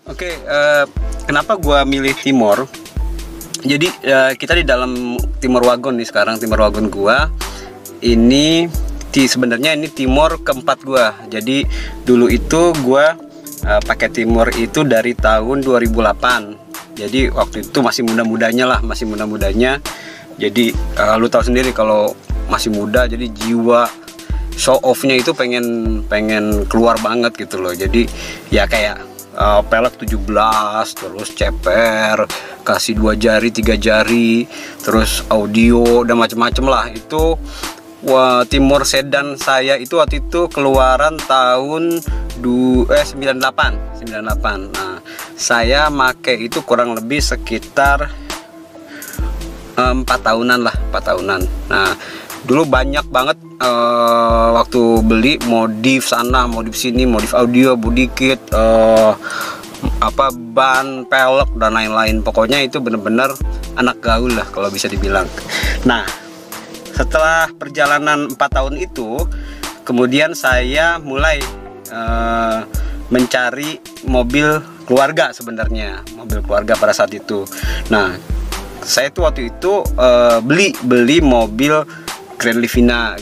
Oke, kenapa gua milih Timor? Jadi kita di dalam Timor Wagon nih sekarang. Timor Wagon gua ini sebenarnya ini Timor keempat gua. Jadi dulu itu gua pakai Timor itu dari tahun 2008. Jadi waktu itu masih muda-mudanya. Jadi lu tahu sendiri kalau masih muda, jadi jiwa show off-nya itu pengen keluar banget gitu loh. Jadi ya kayak pelek 17, terus ceper, kasih 2 jari 3 jari, terus audio dan macem-macem lah. Itu Timor sedan saya itu waktu itu keluaran tahun 98. Nah, saya make itu kurang lebih sekitar 4 tahunan. Nah, dulu banyak banget waktu beli modif sana, modif sini, modif audio, body kit, ban, pelek dan lain-lain. Pokoknya itu bener-bener anak gaul lah kalau bisa dibilang. Nah, setelah perjalanan 4 tahun itu, kemudian saya mulai mencari mobil keluarga sebenarnya, mobil keluarga pada saat itu. Nah, saya tuh waktu itu beli mobil Grand Livina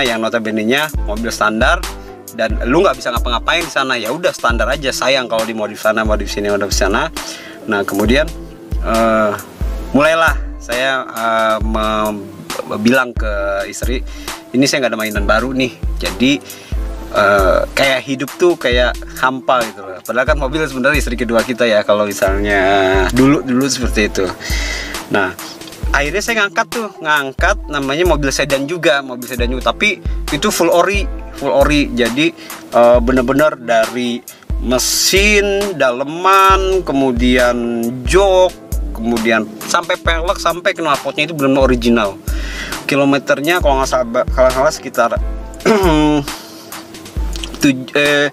yang notabene-nya mobil standar dan lu nggak bisa ngapa-ngapain di sana. Ya udah standar aja, sayang kalau dimodif sana, modif sini, modif sana. Nah, kemudian mulailah saya bilang ke istri, ini saya nggak ada mainan baru nih. Jadi kayak hidup tuh kayak hampa gitu loh. Padahal kan mobil sebenarnya istri kedua kita ya kalau misalnya dulu seperti itu. Nah, akhirnya saya ngangkat namanya mobil sedan juga, tapi itu full ori. Jadi bener-bener dari mesin, daleman, kemudian jok, kemudian sampai pelek, sampai knalpotnya itu benar-benar original. Kilometernya kalau nggak salah sekitar 70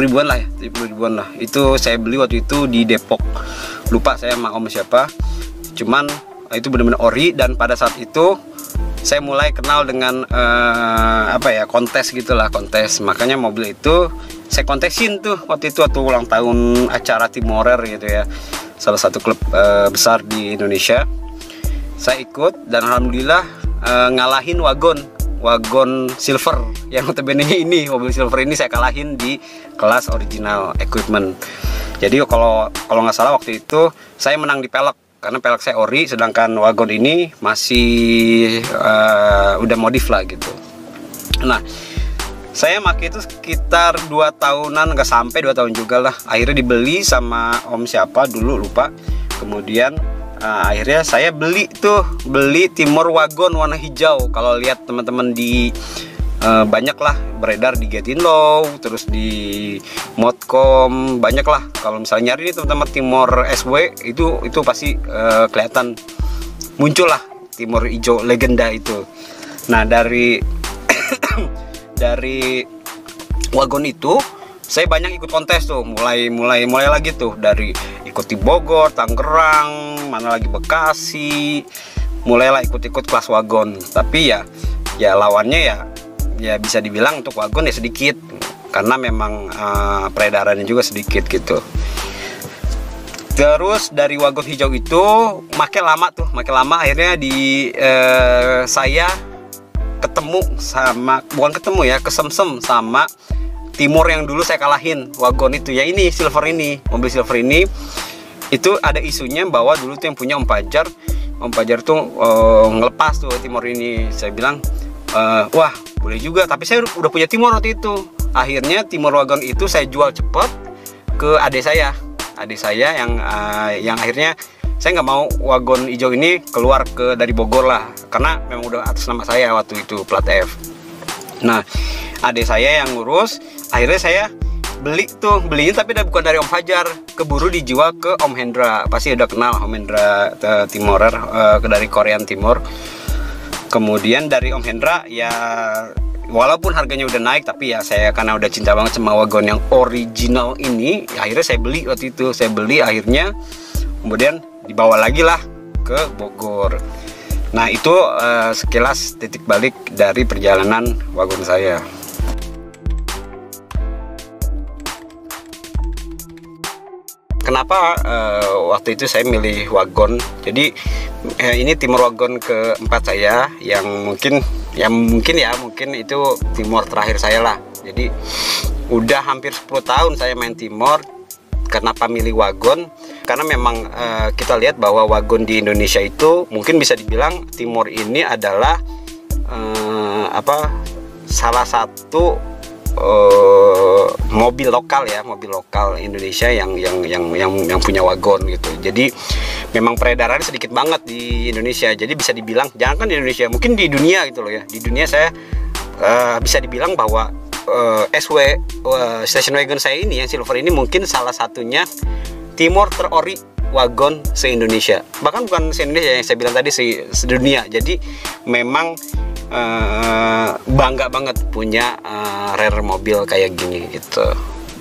ribuan lah. Itu saya beli waktu itu di Depok, lupa saya sama om siapa, cuman itu benar-benar ori. Dan pada saat itu saya mulai kenal dengan kontes gitulah, makanya mobil itu saya kontesin tuh waktu itu, waktu ulang tahun acara Timorer gitu ya, salah satu klub besar di Indonesia. Saya ikut dan alhamdulillah ngalahin wagon silver yang notabene ini, mobil silver ini saya kalahin di kelas original equipment. Jadi kalau nggak salah waktu itu saya menang di pelek karena pelek saya ori, sedangkan wagon ini masih udah modif lah gitu. Nah, saya pakai itu sekitar 2 tahunan, nggak sampai 2 tahun juga lah. Akhirnya dibeli sama om siapa dulu lupa. Kemudian akhirnya saya beli Timor Wagon warna hijau. Kalau lihat teman-teman di banyak lah beredar di Gatineau, terus di Modcom, banyak lah. Kalau misalnya nyari nih teman-teman Timor SW itu pasti kelihatan muncul lah Timor hijau legenda itu. Nah, dari dari wagon itu saya banyak ikut kontes tuh, mulai lagi tuh, dari ikut di Bogor, Tangerang, mana lagi Bekasi, mulailah ikut kelas wagon. Tapi ya lawannya ya bisa dibilang untuk wagon ya sedikit, karena memang peredarannya juga sedikit gitu. Terus dari wagon hijau itu makin lama akhirnya saya kesemsem sama Timor yang dulu saya kalahin wagon itu ya, ini mobil silver ini. Itu ada isunya bahwa dulu tuh yang punya Om Pajar tuh ngelepas tuh Timor ini. Saya bilang wah boleh juga, tapi saya udah punya Timor waktu itu. Akhirnya Timor wagon itu saya jual cepet ke adik saya yang akhirnya saya nggak mau wagon hijau ini keluar dari Bogor lah, karena memang udah atas nama saya waktu itu plat F. Nah, adik saya yang ngurus, akhirnya saya belinya tapi bukan dari Om Fajar, keburu dijual ke Om Hendra. Pasti udah kenal Om Hendra Timorer, dari Korean Timor. Kemudian dari Om Hendra ya, walaupun harganya udah naik, tapi ya saya karena udah cinta banget sama wagon yang original ini, akhirnya saya beli waktu itu. Akhirnya kemudian dibawa lagi lah ke Bogor. Nah, itu sekilas titik balik dari perjalanan wagon saya. kenapa waktu itu saya milih wagon. Jadi ini Timor wagon keempat saya, yang mungkin itu Timor terakhir saya lah. Jadi udah hampir 10 tahun saya main Timor. Kenapa milih wagon? Karena memang kita lihat bahwa wagon di Indonesia itu mungkin bisa dibilang Timor ini adalah salah satu mobil lokal Indonesia yang punya wagon gitu. Jadi memang peredarannya sedikit banget di Indonesia. Jadi bisa dibilang, jangan kan di Indonesia, mungkin di dunia gitu loh ya. Di dunia saya bisa dibilang bahwa SW station wagon saya ini yang silver ini mungkin salah satunya Timor terori wagon se-Indonesia. Bahkan bukan se-Indonesia, yang saya bilang tadi sedunia. Jadi memang bangga banget punya rare mobil kayak gini gitu.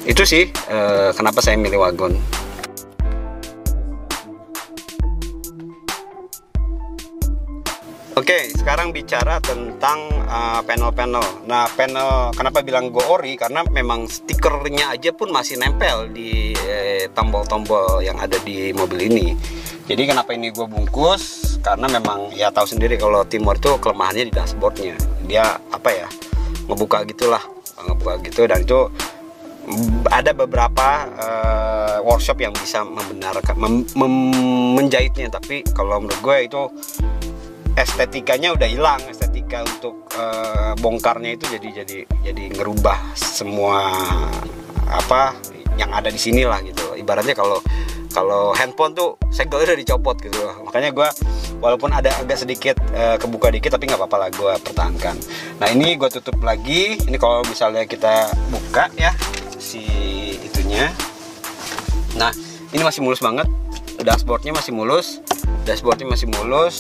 Itu sih kenapa saya milih wagon. Oke, sekarang bicara tentang panel-panel. Nah, panel kenapa bilang go ori? Karena memang stikernya aja pun masih nempel di tombol-tombol yang ada di mobil ini. Jadi kenapa ini gue bungkus? Karena memang ya tahu sendiri kalau Timor itu kelemahannya di dashboardnya. Dia ngebuka gitulah, ngebuka gitu, dan itu ada beberapa workshop yang bisa membenarkan menjahitnya. Tapi kalau menurut gue itu estetikanya udah hilang, estetika untuk bongkarnya itu jadi ngerubah semua yang ada di sini lah gitu. Ibaratnya kalau handphone tuh segelnya udah dicopot gitu. Makanya gue walaupun ada agak sedikit kebuka dikit, tapi nggak apa-apa lah, gue pertahankan. Nah, ini gue tutup lagi. Ini kalau misalnya kita buka ya si itunya. Nah, ini masih mulus banget. Dashboardnya masih mulus.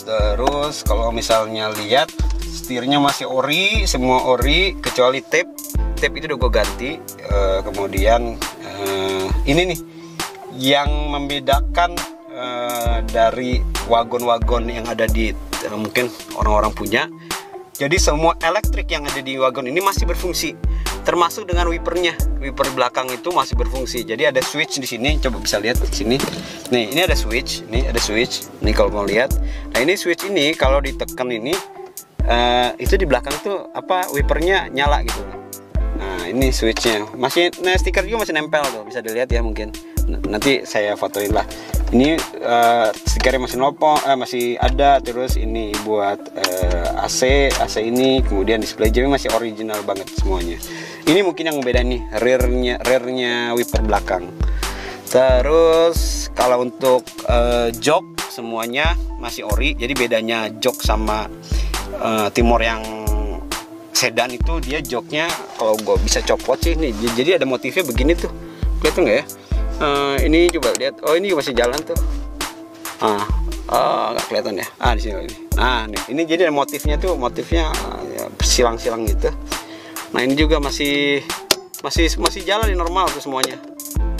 Terus kalau misalnya lihat setirnya masih ori, semua ori kecuali tape itu udah gue ganti. Kemudian ini nih yang membedakan dari wagon-wagon yang ada di mungkin orang-orang punya. Jadi semua elektrik yang ada di wagon ini masih berfungsi, termasuk dengan wipernya. Wiper belakang itu masih berfungsi. Jadi ada switch di sini, coba bisa lihat di sini. Nih, ini ada switch, Nih kalau mau lihat. Nah, ini switch ini kalau ditekan ini itu di belakang tuh wipernya nyala gitu. Nah, ini switchnya masih, stiker juga masih nempel tuh, bisa dilihat ya mungkin. Nanti saya fotoin lah. Ini stikernya masih ada. Terus ini buat AC ini, kemudian display jamnya masih original banget semuanya. Ini mungkin yang beda nih, rear-nya wiper belakang. Terus kalau untuk jok semuanya masih ori. Jadi bedanya jok sama Timor yang sedan itu, dia joknya kalau gue bisa copot sih nih. Jadi ada motifnya begini tuh, kelihatan nggak ya? Ini coba lihat. Oh, ini masih jalan tuh. Nggak kelihatan ya. Di sini ini. Nah, ini jadi ada motifnya silang-silang gitu. Nah, ini juga masih jalan nih, normal tuh semuanya.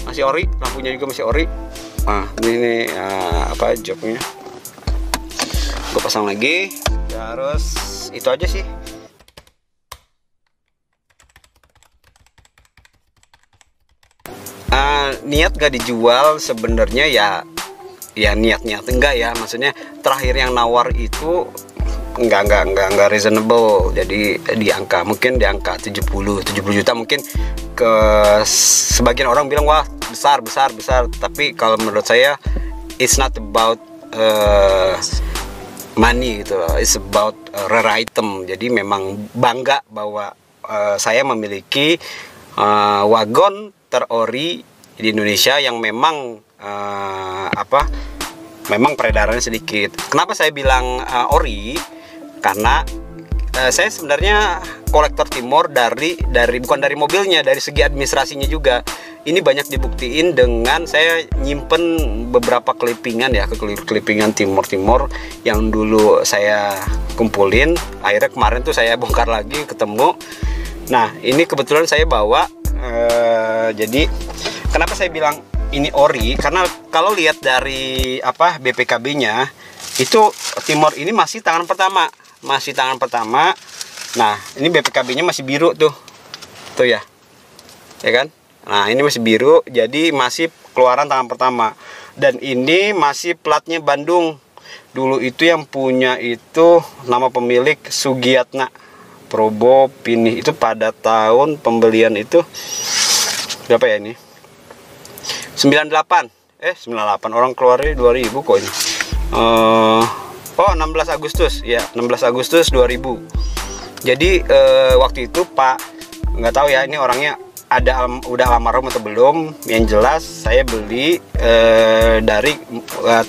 Masih ori, lampunya juga masih ori. Nah, ini joknya. Gue pasang lagi. Terus itu aja sih. Niat gak dijual sebenarnya ya niat enggak ya, maksudnya terakhir yang nawar itu enggak reasonable. Jadi mungkin di angka 70 juta mungkin. Ke sebagian orang bilang wah besar, tapi kalau menurut saya it's not about money gitu loh, it's about rare item. Jadi memang bangga bahwa saya memiliki wagon terori di Indonesia yang memang memang peredarannya sedikit. Kenapa saya bilang ori? Karena saya sebenarnya kolektor Timor bukan dari mobilnya, dari segi administrasinya juga. Ini banyak dibuktiin dengan saya nyimpen beberapa clippingan Timor yang dulu saya kumpulin. Akhirnya kemarin tuh saya bongkar lagi, ketemu. Nah, ini kebetulan saya bawa. Jadi kenapa saya bilang ini ori? Karena kalau lihat dari BPKB-nya itu Timor ini masih tangan pertama. Nah, ini BPKB-nya masih biru tuh ya kan? Nah, ini masih biru, jadi masih keluaran tangan pertama. Dan ini masih platnya Bandung. Dulu itu yang punya itu nama pemilik Sugiatna Probo Pinih. Itu pada tahun pembelian itu berapa ya ini? 98 orang keluarnya 2000 kok ini. 16 Agustus ya, 16 Agustus 2000. Jadi waktu itu Pak, nggak tahu ya ini orangnya udah almarhum atau belum. Yang jelas saya beli dari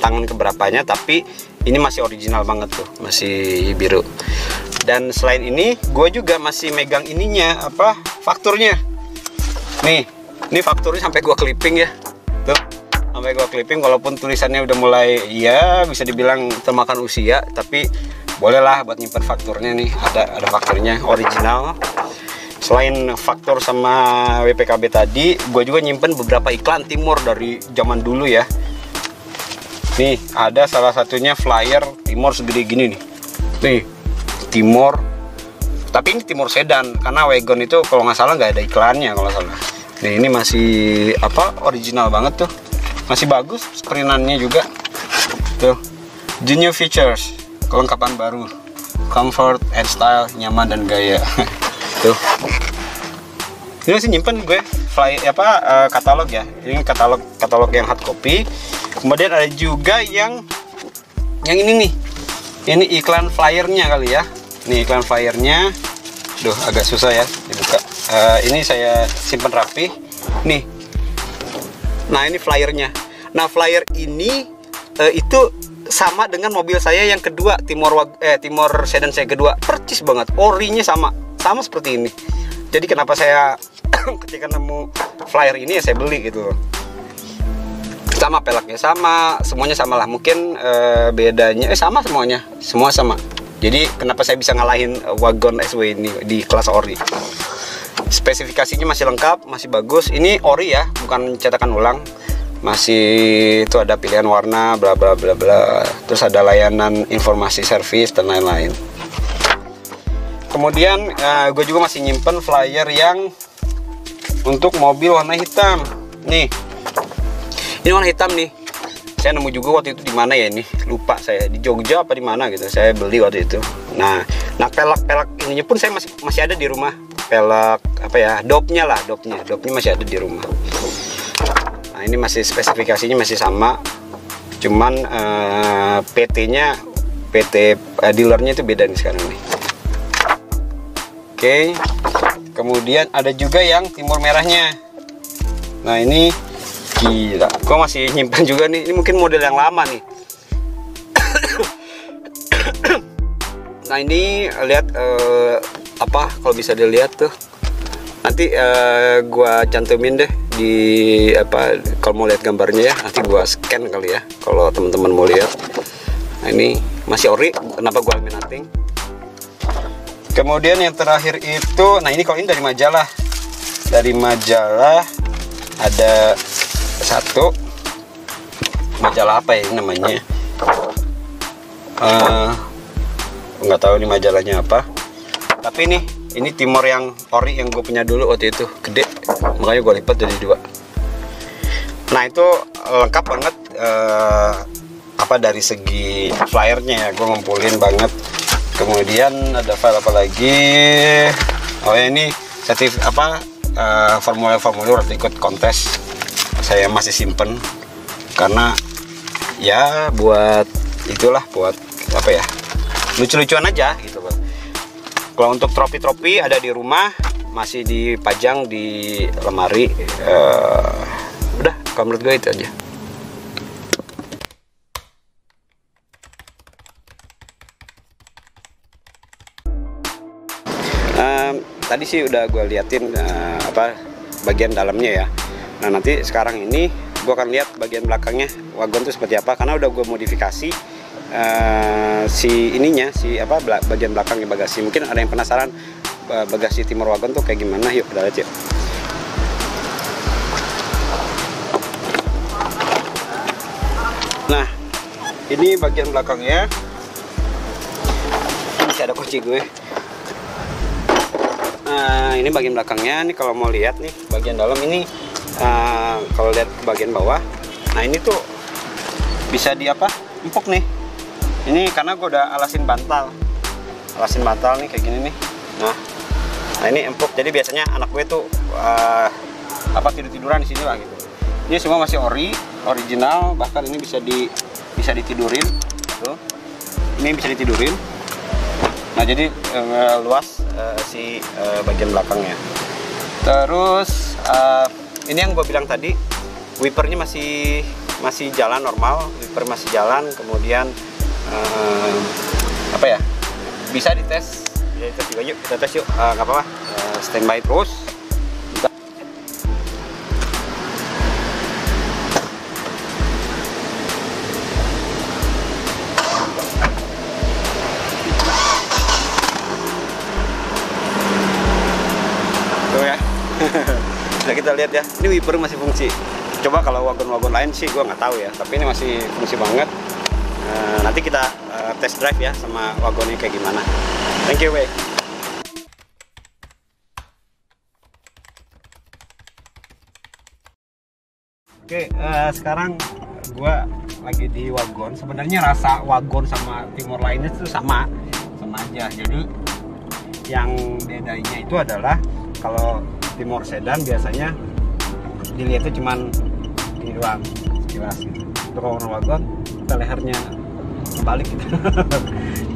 tangan keberapanya, tapi ini masih original banget tuh, masih biru. Dan selain ini gue juga masih megang ininya, apa, fakturnya nih. Ini fakturnya sampai gue clipping ya tuh, sampai gue clipping. Walaupun tulisannya udah mulai ya bisa dibilang termakan usia, tapi bolehlah buat nyimpen fakturnya nih. Ada fakturnya original. Selain faktur sama WPKB tadi, gue juga nyimpen beberapa iklan Timor dari zaman dulu ya. Nih, ada salah satunya flyer Timor segede gini nih. Nih, Timor. Tapi ini Timor sedan, karena wagon itu kalau nggak salah nggak ada iklannya kalau nggak salah. Nih, ini masih apa, original banget tuh. Masih bagus, screenannya juga. Tuh, the new features, kelengkapan baru, comfort and style, nyaman dan gaya. Tuh, ini masih nyimpen gue katalog ya. Ini katalog yang hard copy. Kemudian ada juga yang ini nih. Ini iklan flyernya kali ya. Nih iklan flyernya. Duh, agak susah ya dibuka. Ini saya simpen rapi. Nih. Nah, ini flyernya. Nah, flyer ini itu sama dengan mobil saya yang kedua, Timor sedan saya kedua. Percis banget. Orinya sama seperti ini. Jadi kenapa saya ketika nemu flyer ini ya saya beli gitu loh. Sama peleknya sama, semuanya sama lah. Mungkin bedanya sama semuanya, semua sama. Jadi kenapa saya bisa ngalahin wagon SW ini di kelas ori. Spesifikasinya masih lengkap, masih bagus. Ini ori ya, bukan cetakan ulang. Masih itu ada pilihan warna, bla bla bla bla. Terus ada layanan informasi servis dan lain-lain. Kemudian gue juga masih nyimpen flyer yang untuk mobil warna hitam. Nih, ini warna hitam nih. Saya nemu juga waktu itu di mana ya ini? Lupa saya, di Jogja apa di mana gitu. Saya beli waktu itu. Nah pelek ininya pun saya masih ada di rumah. Pelek apa ya? Dopnya masih ada di rumah. Nah, ini masih spesifikasinya masih sama. Cuman PT dealernya itu beda nih sekarang nih. Oke, kemudian ada juga yang Timor merahnya. Nah, ini gila, gue masih nyimpan juga nih. Ini mungkin model yang lama nih. Nah, ini lihat kalau bisa dilihat tuh. Nanti gue cantumin deh di kalau mau lihat gambarnya ya. Nanti gue scan kali ya kalau teman-teman mau lihat. Nah, ini masih ori. Kenapa gue laminating? Kemudian yang terakhir itu, nah ini kalau ini dari majalah. Dari majalah ada satu majalah apa ya namanya? Nggak tahu ini majalahnya apa. Tapi ini Timor yang ori yang gue punya dulu waktu itu, gede. Makanya gue lipat jadi dua. Nah, itu lengkap banget dari segi flyernya ya, gue ngumpulin banget. Kemudian ada file apa lagi? Oh ya, ini formulir waktu ikut kontes. Saya masih simpen karena ya buat lucu-lucuan aja gitu loh. Kalau untuk trofi-trofi ada di rumah, masih dipajang di lemari. Udah, kalau menurut gue itu aja. Tadi sih udah gue liatin bagian dalamnya ya. Nah, nanti sekarang ini gue akan lihat bagian belakangnya wagon tuh seperti apa, karena udah gue modifikasi bagian belakangnya bagasi. Mungkin ada yang penasaran bagasi Timor wagon tuh kayak gimana. Yuk kita lihat yuk. Nah, ini bagian belakangnya. Ini masih ada kunci gue. Nah, ini bagian belakangnya nih. Kalau mau lihat nih bagian dalam ini kalau lihat ke bagian bawah, nah ini tuh bisa di apa, empuk nih. Ini karena gue udah alasin bantal nih kayak gini nih. Nah ini empuk, jadi biasanya anak gue tuh tiduran di sini lah gitu. Ini semua masih original, bahkan ini bisa ditidurin tuh. Ini bisa ditidurin. Nah jadi luas bagian belakangnya. Terus ini yang gue bilang tadi, wipernya masih jalan normal, wiper masih jalan. Kemudian bisa dites juga, yuk kita tes yuk. Nggak apa-apa, standby terus. Tuh ya. Nah kita lihat ya, ini wiper masih fungsi. Coba kalau wagon-wagon lain sih gue nggak tahu ya, tapi ini masih fungsi banget. Nanti kita test drive ya sama wagonnya kayak gimana. Thank you, Wei. Oke, sekarang gue lagi di wagon. Sebenarnya rasa wagon sama Timor lainnya itu sama aja. Jadi yang bedanya itu adalah kalau Timor sedan biasanya dilihatnya cuman ini doang, sekilas gitu. Untuk orang wagon, kita lehernya balik gitu.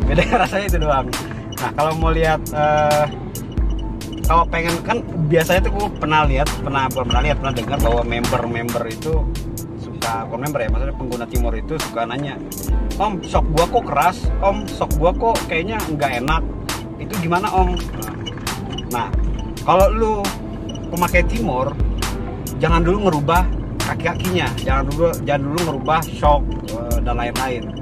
Beda rasanya itu doang. Nah kalau mau lihat, kalau pengen kan biasanya tuh gue pernah dengar bahwa member itu suka, bukan member ya, maksudnya pengguna Timor itu suka nanya, Om shock gua kok keras, Om shock gua kok kayaknya nggak enak, itu gimana Om? Nah kalau lu pemakai Timor, jangan dulu ngerubah kaki-kakinya, jangan dulu ngerubah shock dan lain-lain.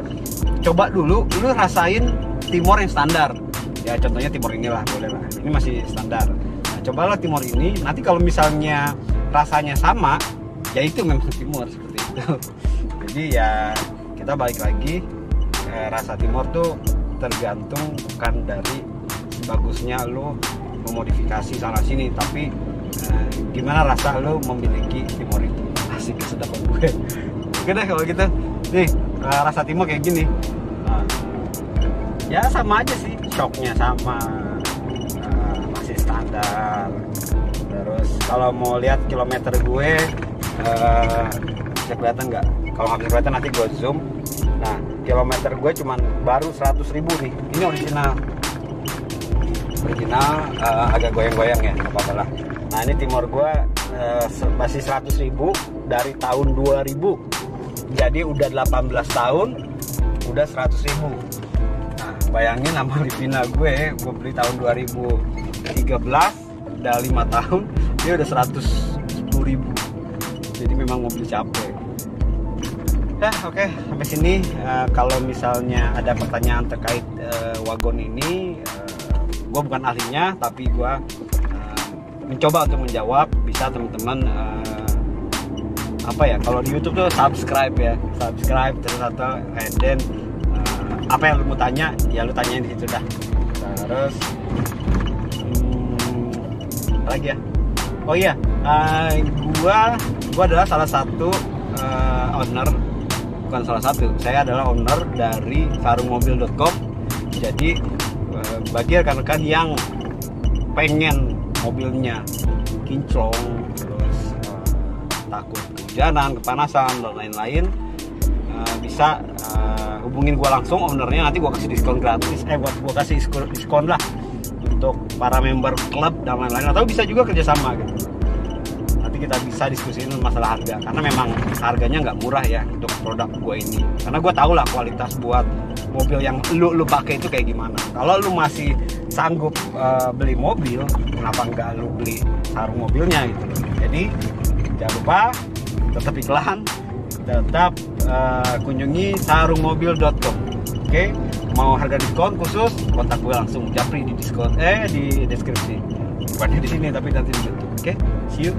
Coba dulu lu rasain Timor yang standar. Ya contohnya Timor inilah, boleh lah. Ini masih standar. Nah, cobalah Timor ini. Nanti kalau misalnya rasanya sama, ya itu memang Timor seperti itu. Jadi ya kita balik lagi, rasa Timor tuh tergantung bukan dari bagusnya lu memodifikasi sana sini, tapi gimana rasa lu memiliki Timor itu. Asik kesedapan gue. Oke deh kalau gitu. Nih rasa Timor kayak gini. Ya sama aja sih, shocknya sama, masih standar. Terus kalau mau lihat kilometer gue, bisa kelihatan nggak? Kalau nggak bisa kelihatan nanti gue zoom. Nah kilometer gue cuman baru 100.000 nih. Ini original, agak goyang-goyang ya, nggak apa-apa lah. Nah ini Timor gue masih 100.000 dari tahun 2000. Jadi udah 18 tahun, udah 100.000. Bayangin sama Livina gue beli tahun 2013, udah 5 tahun, dia udah 110.000. Jadi memang mobil capek. Nah oke, sampai sini. Kalau misalnya ada pertanyaan terkait wagon ini, gue bukan ahlinya, tapi gue mencoba untuk menjawab. Bisa teman-teman kalau di YouTube tuh subscribe terus atau and then apa yang lu mau tanya, ya lu tanyain di situ dah. Terus apa lagi ya? Oh iya, gua adalah salah satu owner, bukan salah satu, saya adalah owner dari sarungmobil.com. Jadi bagi rekan-rekan yang pengen mobilnya kinclong, terus takut kehujanan, kepanasan dan lain-lain, bisa hubungin gue langsung ownernya. Nanti gue kasih diskon gratis, gue kasih diskon lah untuk para member klub dan lain-lain. Atau bisa juga kerjasama gitu. Nanti kita bisa diskusiin masalah harga, karena memang harganya nggak murah ya untuk produk gue ini. Karena gue tahu lah kualitas buat mobil yang lu pakai itu kayak gimana. Kalau lu masih sanggup beli mobil, kenapa nggak lu beli sarung mobilnya gitu. Jadi jangan lupa tetap iklan, tetap kunjungi sarungmobil.com. Oke, mau harga diskon khusus, kontak gue langsung, japri di diskon di deskripsi. Bukannya di sini tapi nanti di YouTube. Oke, see you.